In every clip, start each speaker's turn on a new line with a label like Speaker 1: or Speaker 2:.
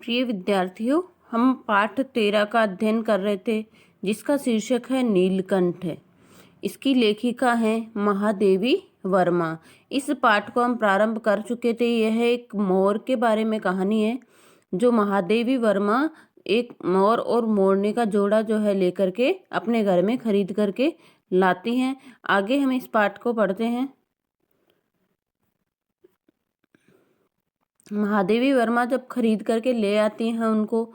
Speaker 1: प्रिय विद्यार्थियों, हम पाठ 13 का अध्ययन कर रहे थे जिसका शीर्षक है नीलकंठ। इसकी लेखिका है महादेवी वर्मा। इस पाठ को हम प्रारंभ कर चुके थे। यह एक मोर के बारे में कहानी है जो महादेवी वर्मा एक मोर और मोरनी का जोड़ा जो है लेकर के अपने घर में खरीद करके लाती हैं। आगे हम इस पाठ को पढ़ते हैं। महादेवी वर्मा जब खरीद करके ले आती हैं उनको,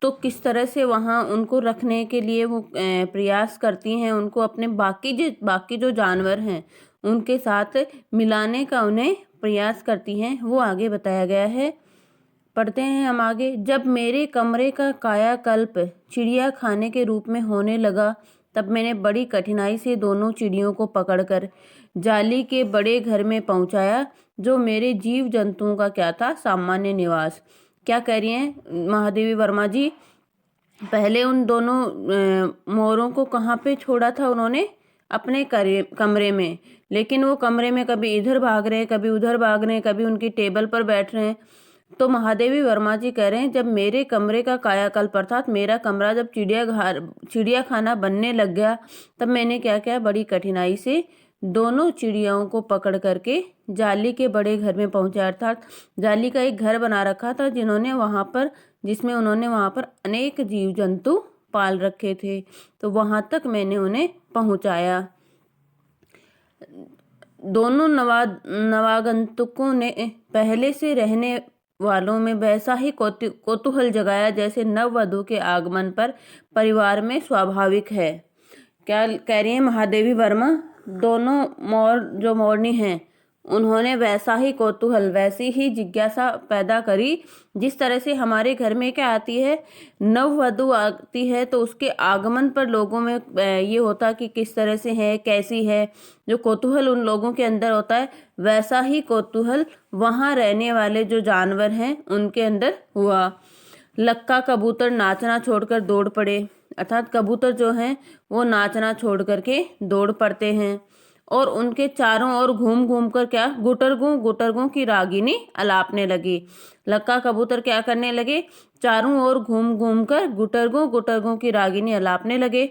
Speaker 1: तो किस तरह से वहाँ उनको रखने के लिए वो प्रयास करती हैं, उनको अपने बाकी जो जानवर हैं उनके साथ मिलाने का उन्हें प्रयास करती हैं, वो आगे बताया गया है। पढ़ते हैं हम आगे। जब मेरे कमरे का कायाकल्प चिड़िया खाने के रूप में होने लगा, तब मैंने बड़ी कठिनाई से दोनों चिड़ियों को पकड़कर जाली के बड़े घर में पहुंचाया, जो मेरे जीव जंतुओं का क्या था, सामान्य निवास। क्या कह रही हैं महादेवी वर्मा जी? पहले उन दोनों मोरों को कहाँ पे छोड़ा था उन्होंने? अपने कमरे में। लेकिन वो कमरे में कभी इधर भाग रहे हैं, कभी उधर भाग रहे हैं, कभी उनकी टेबल पर बैठ रहे हैं। तो महादेवी वर्मा जी कह रहे हैं, जब मेरे कमरे का कायाकल्प अर्थात मेरा कमरा जब चिड़िया खाना बनने लग गया, तब मैंने क्या किया, बड़ी कठिनाई से दोनों चिड़ियाओं को पकड़ करके जाली के बड़े घर में पहुंचा। अर्थात जाली का एक घर बना रखा था जिसमें उन्होंने वहां पर अनेक जीव जंतु पाल रखे थे, तो वहां तक मैंने उन्हें पहुंचाया। दोनों नवागंतुकों ने पहले से रहने वालों में वैसा ही कौतूहल जगाया जैसे नववधु के आगमन पर परिवार में स्वाभाविक है। क्या कह रही है महादेवी वर्मा? दोनों मोरनी हैं, उन्होंने वैसा ही कौतूहल, वैसी ही जिज्ञासा पैदा करी जिस तरह से हमारे घर में क्या आती है, नववधु आती है तो उसके आगमन पर लोगों में ये होता कि किस तरह से है, कैसी है, जो कौतूहल उन लोगों के अंदर होता है, वैसा ही कौतूहल वहाँ रहने वाले जो जानवर हैं उनके अंदर हुआ। लक्का कबूतर नाचना छोड़कर दौड़ पड़े। अर्थात कबूतर जो हैं वो नाचना छोड़ करके दौड़ पड़ते हैं और उनके चारों ओर घूम घूम कर क्या, गुटरगू की रागिनी अलापने लगी। लक्का कबूतर क्या करने लगे? चारों ओर घूम घूम कर गुटरगू की रागिनी अलापने लगे।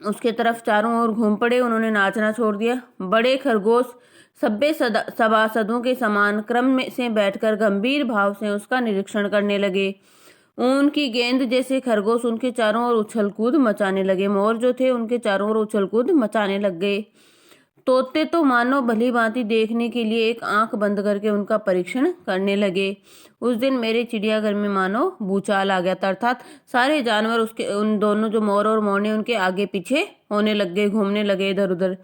Speaker 1: उसके तरफ चारों ओर घूम पड़े, उन्होंने नाचना छोड़ दिया। बड़े खरगोश सभ्य सभासदों के समान क्रम में से बैठकर गंभीर भाव से उसका निरीक्षण करने लगे। ऊन की गेंद जैसे खरगोश उनके चारों ओर उछल कूद मचाने लगे। मोर जो थे उनके चारों ओर उछल कूद मचाने लग गए। तोते तो मानो भली भांति देखने के लिए एक आंख बंद करके उनका परीक्षण करने लगे। उस दिन मेरे चिड़ियाघर में मानो भूचाल आ गया था। अर्थात सारे जानवर उन दोनों जो मोर और मोरनी उनके आगे पीछे होने लग गए, घूमने लगे इधर उधर।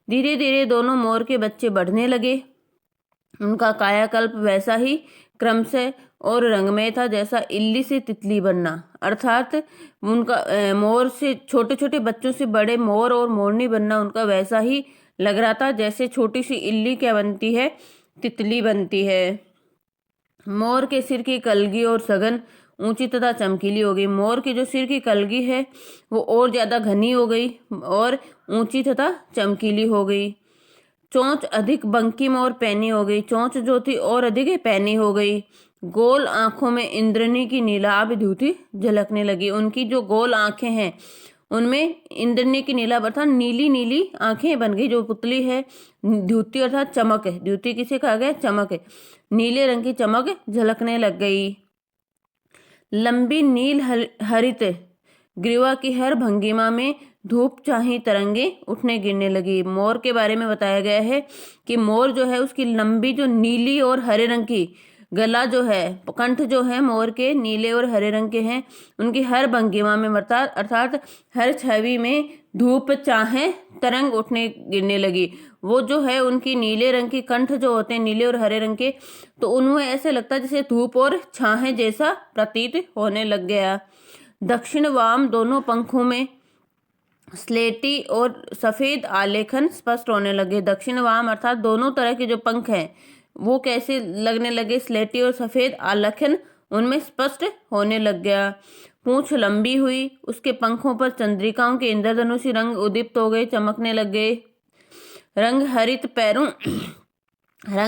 Speaker 1: धीरे धीरे दोनों मोर के बच्चे बढ़ने लगे। उनका कायाकल्प वैसा ही क्रम से और रंगमय था जैसा इल्ली से तितली बनना। अर्थात उनका मोर से छोटे छोटे बच्चों से बड़े मोर और मोरनी बनना उनका वैसा ही लग रहा था जैसे छोटी सी इल्ली क्या बनती है, तितली बनती है। मोर के सिर की कलगी और सघन, ऊंची तथा चमकीली हो गई। मोर की जो सिर की कलगी है वो और ज्यादा घनी हो गई और ऊंची तथा चमकीली हो गई। चोंच अधिक बंकिम और पैनी हो गई। चोंच जो थी और अधिक पैनी हो गई। गोल आंखों में इंद्रनी की नीलाभ द्युति झलकने लगी। उनकी जो गोल आंखें हैं उनमें इंद्रनी की नीलाभ अर्थात नीली नीली आंखें बन गई। जो पुतली है, द्युति अर्थात चमक है। द्युति किसे कहा गया? चमक है। नीले रंग की चमक झलकने लग गई। लंबी नील हरित ग्रीवा की हर भंगिमा में धूप चाही तरंगे उठने गिरने लगी। मोर के बारे में बताया गया है कि मोर जो है उसकी लंबी जो नीली और हरे रंग की गला जो है, कंठ जो है मोर के नीले और हरे रंग के हैं। उनकी हर भंगिमा में अर्थात हर छवि में धूप चाहे तरंग उठने गिरने लगी। वो जो है उनकी नीले रंग की कंठ जो होते हैं नीले और हरे रंग के, तो उनमें ऐसे लगता है जैसे धूप और छाहे जैसा प्रतीत होने लग गया। दक्षिण वाम दोनों पंखों में स्लेटी और सफेद आलेखन स्पष्ट होने लगे। दक्षिण वाम अर्थात दोनों तरह के जो पंख हैं वो कैसे लगने लगे? स्लेटी और सफेद आलेखन उनमें स्पष्ट होने लग गया। पूंछ लंबी हुई, उसके पंखों पर चंद्रिकाओं के इंद्रधनुषी रंग उदीप्त हो गए, चमकने लग गए। रंग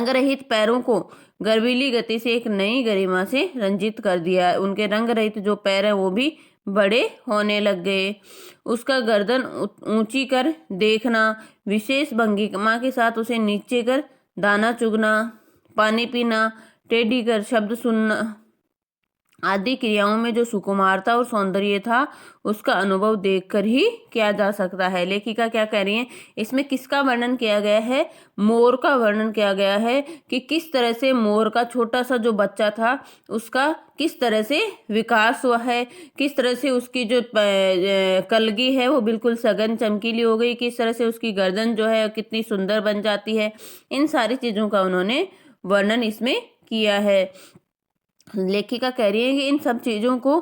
Speaker 1: रहित पैरों को गर्वीली गति से एक नई गरिमा से रंजित कर दिया। उनके रंग रहित जो पैर हैं वो भी बड़े होने लग गए। उसका गर्दन ऊंची कर देखना, विशेष भंगिमा के साथ उसे नीचे कर दाना चुगना, पानी पीना, टेढ़ी कर शब्द सुनना आदि क्रियाओं में जो सुकुमारता और सौंदर्य था उसका अनुभव देखकर ही किया जा सकता है। लेखिका क्या कह रही है, इसमें किसका वर्णन किया गया है? मोर का वर्णन किया गया है कि किस तरह से मोर का छोटा सा जो बच्चा था उसका किस तरह से विकास हुआ है, किस तरह से उसकी जो कलगी है वो बिल्कुल सघन चमकीली हो गई, किस तरह से उसकी गर्दन जो है कितनी सुंदर बन जाती है। इन सारी चीजों का उन्होंने वर्णन इसमें किया है। लेखिका कह रही है कि इन सब चीजों को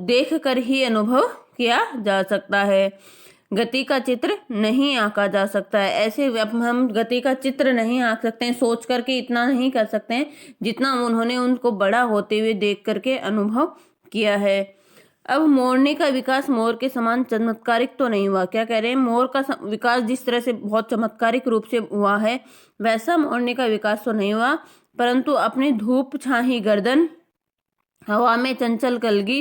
Speaker 1: देख कर ही अनुभव किया जा सकता है, गति का चित्र नहीं आंका जा सकता है। ऐसे हम गति का चित्र नहीं आंक सकते हैं, सोच करके इतना नहीं कर सकते हैं जितना उन्होंने उनको बड़ा होते हुए देख करके अनुभव किया है। अब मोरनी का विकास मोर के समान चमत्कारिक तो नहीं हुआ। क्या कह रहे हैं, मोर का विकास जिस तरह से बहुत चमत्कारिक रूप से हुआ है वैसा मोरनी का विकास तो नहीं हुआ, परंतु अपनी धूप छाही गर्दन, हवा में चंचल कलगी,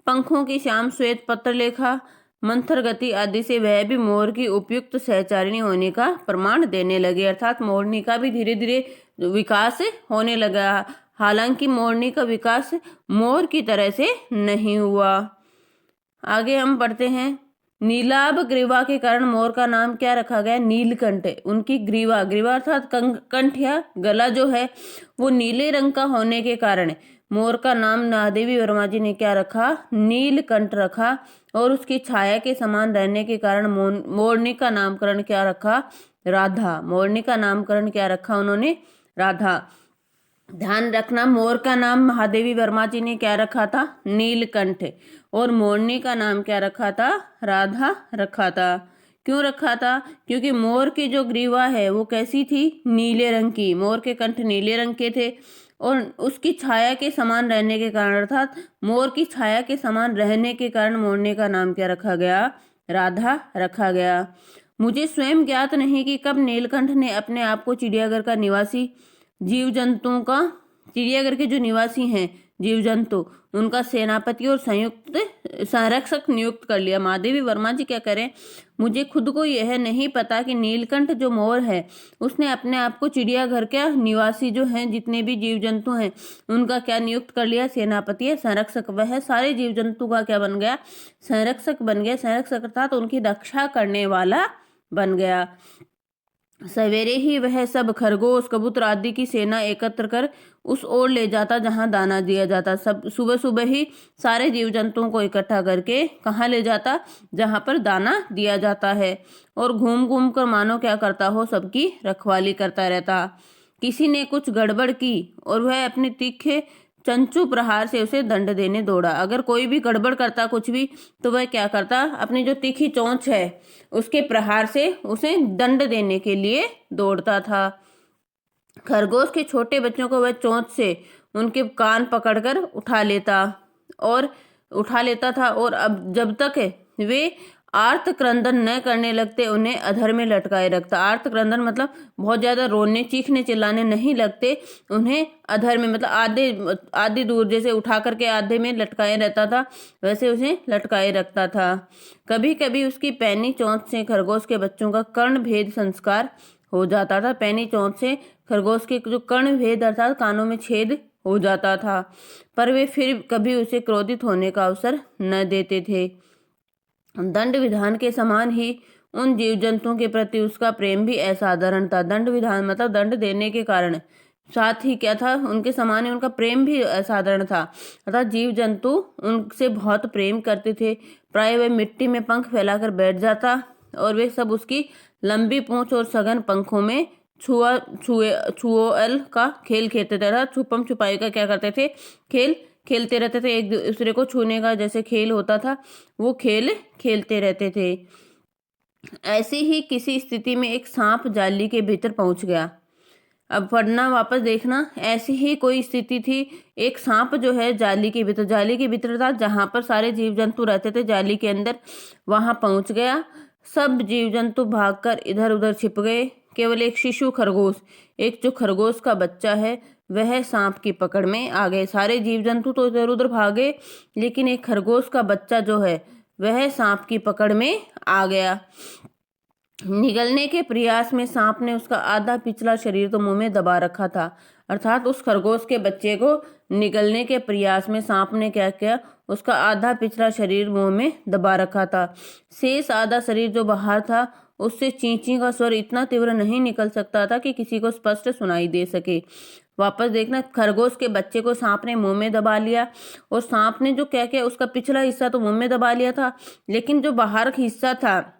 Speaker 1: पंखों की श्याम श्वेत पत्रलेखा, मंथर गति आदि से वह भी मोर की उपयुक्त सहचारिणी होने का प्रमाण देने लगे। अर्थात मोरनी का भी धीरे धीरे विकास होने लगा। हालांकि मोरनी का विकास मोर की तरह से नहीं हुआ। आगे हम पढ़ते हैं, नीलाभ ग्रीवा के कारण मोर का नाम क्या रखा गया? नीलकंठ। उनकी ग्रीवा, ग्रीवा अर्थात कंठ या गला जो है वो नीले रंग का होने के कारण मोर का नाम महादेवी वर्मा जी ने क्या रखा? नीलकंठ रखा। और उसकी छाया के समान रहने के कारण मोरनी का नामकरण क्या रखा? राधा। मोरनी का नामकरण क्या रखा उन्होंने? राधा। ध्यान रखना, मोर का नाम महादेवी वर्मा जी ने क्या रखा था? नीलकंठ। और मोरनी का नाम क्या रखा था? राधा रखा था। क्यों रखा था? क्योंकि मोर की जो ग्रीवा है वो कैसी थी? नीले रंग की। मोर के कंठ नीले रंग के थे और उसकी छाया के समान रहने के कारण, अर्थात मोर की छाया के समान रहने के कारण मोरनी का नाम क्या रखा गया? राधा रखा गया। मुझे स्वयं ज्ञात नहीं कि कब नीलकंठ ने अपने आप को चिड़ियाघर का निवासी जीव जंतुओं का, चिड़ियाघर के जो निवासी हैं जीव जंतु, उनका सेनापति और संयुक्त संरक्षक नियुक्त कर लिया। महादेवी वर्मा जी क्या करें, मुझे खुद को यह नहीं पता कि नीलकंठ जो मोर है उसने अपने आप को चिड़ियाघर के निवासी जो हैं जितने भी जीव जंतु हैं उनका क्या नियुक्त कर लिया? सेनापति या संरक्षक। वह सारे जीव जंतु का क्या बन गया? संरक्षक बन गया। संरक्षक अर्थात उनकी रक्षा करने वाला बन गया। सवेरे ही वह सब खरगोश, कबूतर आदि की सेना एकत्र कर उस ओर ले जाता जहां दाना दिया जाता। सब सुबह सुबह ही सारे जीव जंतुओं को इकट्ठा करके कहाँ ले जाता? जहां पर दाना दिया जाता है। और घूम घूम कर मानो क्या करता हो, सबकी रखवाली करता रहता। किसी ने कुछ गड़बड़ की और वह अपने तीखे चंचू प्रहार से उसे दंड देने दौड़ा। अगर कोई भी गड़बड़ करता कुछ भी तो वह क्या करता? अपनी जो तीखी चोंच है उसके प्रहार से उसे दंड देने के लिए दौड़ता था। खरगोश के छोटे बच्चों को वह चोंच से उनके कान पकड़कर उठा लेता था और अब जब तक वे आर्त क्रंदन न करने लगते उन्हें अधर में लटकाए रखता। आर्त क्रंदन मतलब बहुत ज्यादा रोने चीखने चिल्लाने नहीं लगते, उन्हें अधर में मतलब आधे दूर, जैसे उठा करके आधे में लटकाए रहता था वैसे उसे लटकाए रखता था। कभी कभी उसकी पैनी चोंच से खरगोश के बच्चों का कर्ण भेद संस्कार हो जाता था। पैनी चोंच से खरगोश के जो कर्ण भेद अर्थात कानों में छेद हो जाता था, पर वे फिर कभी उसे क्रोधित होने का अवसर न देते थे। दंड विधान के समान ही उन जीव जंतुओं के प्रति उसका प्रेम भी असाधारण था। दंड विधान मतलब दंड देने के कारण साथ ही क्या था? उनके समान ही उनका प्रेम भी असाधारण था। अर्थात जीव जंतु उनसे बहुत प्रेम करते थे। प्राय वे मिट्टी में पंख फैलाकर बैठ जाता और वे सब उसकी लंबी पूंछ और सघन पंखों में छुओल का खेल खेलते थे। छुपम छुपाई का क्या करते थे? खेल खेलते रहते थे। एक दूसरे को छूने का जैसे खेल होता था वो खेल खेलते रहते थे। ऐसी ही किसी स्थिति में एक सांप जाली के भीतर पहुंच गया। अब पढ़ना वापस देखना। ऐसी ही कोई स्थिति थी, एक सांप जो है जाली के भीतर था जहां पर सारे जीव जंतु रहते थे जाली के अंदर, वहां पहुंच गया। सब जीव जंतु भागकर इधर उधर छिप गए। केवल एक शिशु खरगोश, एक जो खरगोश का बच्चा है वह सांप की पकड़ में आ गए। सारे जीव जंतु तो इधर उधर भागे, लेकिन एक खरगोश का बच्चा जो है वह सांप की पकड़ में आ गया। निगलने के प्रयास में सांप ने उसका आधा पिछला शरीर तो मुंह में दबा रखा था। अर्थात उस खरगोश के बच्चे को निगलने के प्रयास में सांप ने क्या किया, उसका आधा पिछला शरीर मुंह में दबा रखा था। शेष आधा शरीर जो बाहर था, उससे चींची का स्वर इतना तीव्र नहीं निकल सकता था कि किसी को स्पष्ट सुनाई दे सके। वापस देखना, खरगोश के बच्चे को सांप ने मुंह में दबा लिया, और सांप ने जो क्या किया, उसका पिछला हिस्सा तो मुंह में दबा लिया था, लेकिन जो बाहर का हिस्सा था,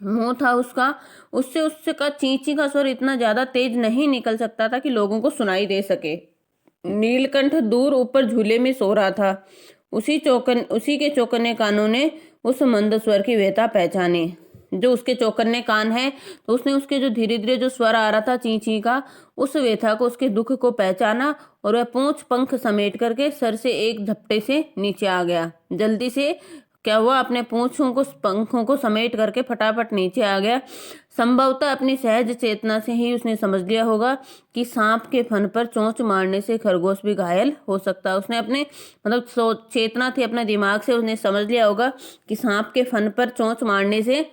Speaker 1: मुंह था उसका, उससे उससे का चींची का स्वर इतना ज्यादा तेज नहीं निकल सकता था कि लोगों को सुनाई दे सके। नीलकंठ दूर ऊपर झूले में सो रहा था। उसी के चौकन्ने कानों ने उस मंद स्वर की वेता पहचानी। जो उसके चौकन्ने कान है, तो उसने उसके जो धीरे धीरे जो स्वर आ रहा था ची ची का, उस वेथा को, उसके दुख को पहचाना, और वह पूंछ पंख समेट करके सर से एक झपटे से नीचे आ गया। जल्दी से क्या हुआ, अपने पूंछों को, पंखों को समेट करके फटाफट नीचे आ गया। संभवतः अपनी सहज चेतना से ही उसने समझ लिया होगा कि सांप के फन पर चोंच मारने से खरगोश भी घायल हो सकता है। उसने अपने मतलब चेतना थी, अपने दिमाग से उसने समझ लिया होगा कि सांप के फन पर चोंच मारने से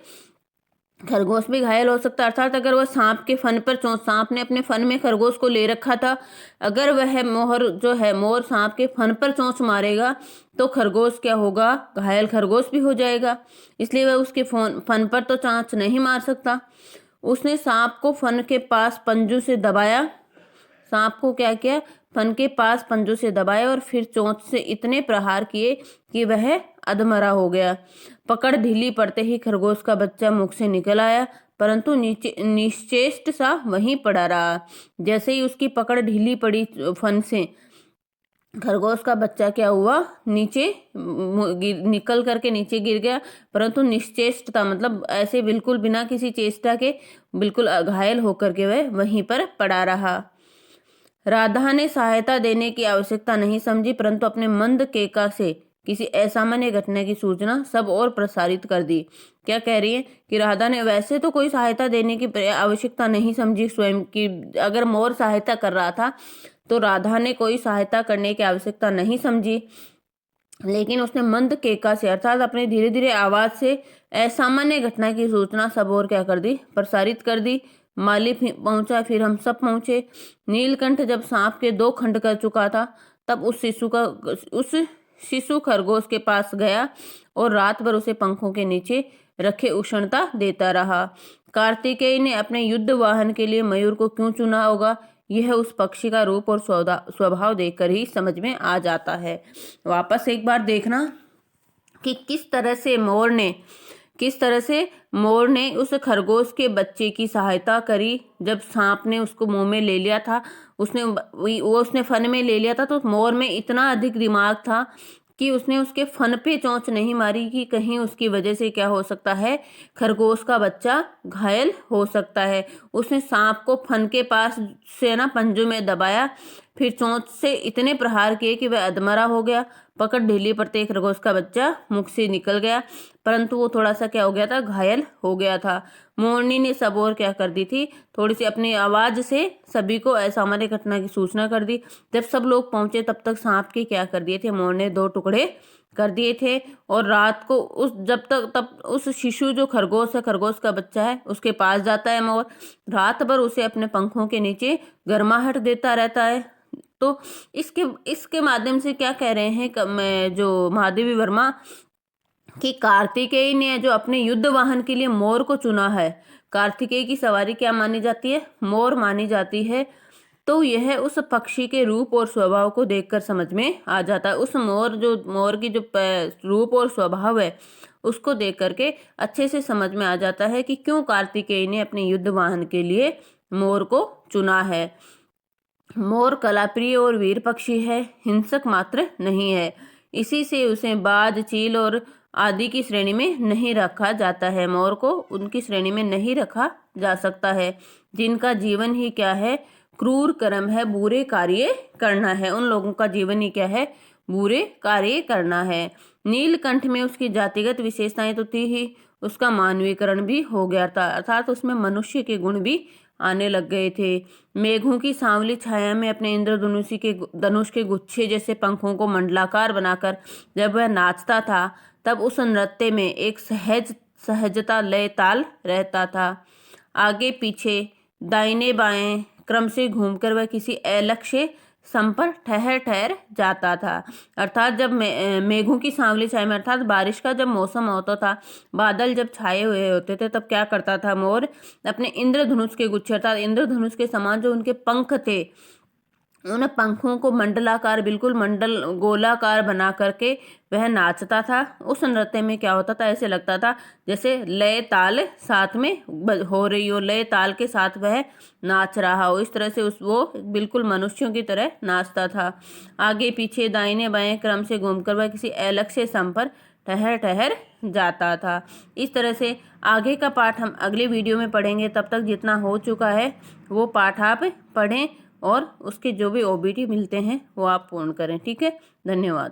Speaker 1: खरगोश भी घायल हो सकता है। अर्थात अगर वह सांप के फन पर सांप ने अपने फन में खरगोश को ले रखा था, अगर वह मोर सांप के फन पर चोंच मारेगा तो खरगोश क्या होगा, घायल खरगोश भी हो जाएगा। इसलिए वह उसके फन पर तो चोंच नहीं मार सकता। उसने सांप को फन के पास पंजों से दबाया। सांप को क्या किया, फन के पास पंजों से दबाया, और फिर चोंच से इतने प्रहार किए कि वह अधमरा हो गया। पकड़ ढीली पड़ते ही खरगोश का बच्चा मुख से निकल आया, परंतु नीचे निश्चेष्ट सा वहीं पड़ा रहा। जैसे ही उसकी पकड़ ढीली पड़ी फन से, खरगोश का बच्चा क्या हुआ, नीचे निकल करके नीचे गिर गया, परंतु निश्चेष्ट था, मतलब ऐसे बिल्कुल बिना किसी चेष्टा के, बिल्कुल घायल होकर के वह वहीं पर पड़ा रहा। राधा ने सहायता देने की आवश्यकता नहीं समझी, परंतु अपने मंद केका से किसी असामान्य घटना की सूचना सब और प्रसारित कर दी। क्या कह रही है कि राधा ने वैसे तो कोई सहायता देने की आवश्यकता नहीं समझी स्वयं की। अगर मोर सहायता कर रहा था तो राधा ने कोई सहायता करने की आवश्यकता नहीं समझी, लेकिन उसने मंद केका से, अर्थात अपने धीरे धीरे आवाज से असामान्य घटना की सूचना सब और क्या कर दी, प्रसारित कर दी। माली पहुंचा, फिर हम सब पहुंचे। नीलकंठ जब सांप के 2 खंड कर चुका था, तब उस शिशु खरगोश के पास गया और रात भर उसे पंखों के नीचे रखे उष्णता देता रहा। कार्तिकेय ने अपने युद्ध वाहन के लिए मयूर को क्यों चुना होगा, यह उस पक्षी का रूप और स्वभाव देखकर ही समझ में आ जाता है। वापस एक बार देखना कि किस तरह से मोर ने उस खरगोश के बच्चे की सहायता करी। जब सांप ने उसको मुंह में ले लिया था, उसने फन में ले लिया था, तो मोर में इतना अधिक दिमाग था कि उसने उसके फन पे चोंच नहीं मारी कि कहीं उसकी वजह से क्या हो सकता है, खरगोश का बच्चा घायल हो सकता है। उसने सांप को फन के पास से पंजों में दबाया, फिर चोंच से इतने प्रहार किए कि वह अधमरा हो गया। पकड़ ढीली पड़ते खरगोश का बच्चा मुख से निकल गया, परंतु वो थोड़ा सा क्या हो गया था, घायल हो गया था। मोरनी ने सब और क्या कर दी थी, थोड़ी सी अपनी आवाज से सभी को असामान्य घटना की सूचना कर दी। जब सब लोग पहुंचे तब तक सांप के क्या कर दिए थे, मोर ने 2 टुकड़े कर दिए थे। और रात को तब उस शिशु जो खरगोश है, खरगोश का बच्चा है, उसके पास जाता है मोर। रात भर उसे अपने पंखों के नीचे गर्माहट देता रहता है। तो इसके माध्यम से क्या कह रहे हैं मैं जो महादेवी वर्मा, कि कार्तिकेय ने जो अपने युद्ध वाहन के लिए मोर को चुना है, कार्तिकेय की सवारी क्या मानी जाती है, मोर मानी जाती है। तो यह उस पक्षी के रूप और स्वभाव को देखकर समझ में आ जाता है। उस मोर की जो रूप और स्वभाव है, उसको देख करके अच्छे से समझ में आ जाता है कि क्यों कार्तिकेय ने अपने युद्ध वाहन के लिए मोर को चुना है। मोर कलाप्रिय और वीर पक्षी है, हिंसक मात्र नहीं है। इसी से उसे बाज, चील और आदि की श्रेणी में नहीं रखा जाता है। मोर को उनकी श्रेणी में नहीं रखा जा सकता है जिनका जीवन ही क्या है, क्रूर कर्म है, बुरे कार्य करना है। उन लोगों का जीवन ही क्या है, बुरे कार्य करना है। नीलकंठ में उसकी जातिगत विशेषताएं तो थी ही, उसका मानवीकरण भी हो गया था, अर्थात उसमें मनुष्य के गुण भी आने लग गए थे। मेघों की सांवली छाया में अपने धनुष के गुच्छे जैसे पंखों को मंडलाकार बनाकर जब वह नाचता था, तब उस नृत्य में एक सहजता लय ताल रहता था। आगे पीछे दाहिने बाएं क्रम से घूमकर वह किसी अलक्ष्य सम पर ठहर ठहर जाता था। अर्थात जब मेघों की सांवली छाया में, अर्थात बारिश का जब मौसम होता था, बादल जब छाए हुए होते थे, तब क्या करता था मोर अपने इंद्रधनुष के गुच्छे, अर्थात इंद्रधनुष के समान जो उनके पंख थे, उन पंखों को मंडलाकार, बिल्कुल मंडल गोलाकार बना करके वह नाचता था। उस नृत्य में क्या होता था, ऐसे लगता था जैसे लय ताल साथ में हो रही हो, लय ताल के साथ वह नाच रहा हो। इस तरह से वो बिल्कुल मनुष्यों की तरह नाचता था। आगे पीछे दाहिने बाएं क्रम से घूमकर वह किसी अलक्ष्य सम पर ठहर ठहर जाता था। इस तरह से आगे का पाठ हम अगले वीडियो में पढ़ेंगे। तब तक जितना हो चुका है वो पाठ आप पढ़ें और उसके जो भी ओबीटी मिलते हैं वो आप पूर्ण करें। ठीक है, धन्यवाद।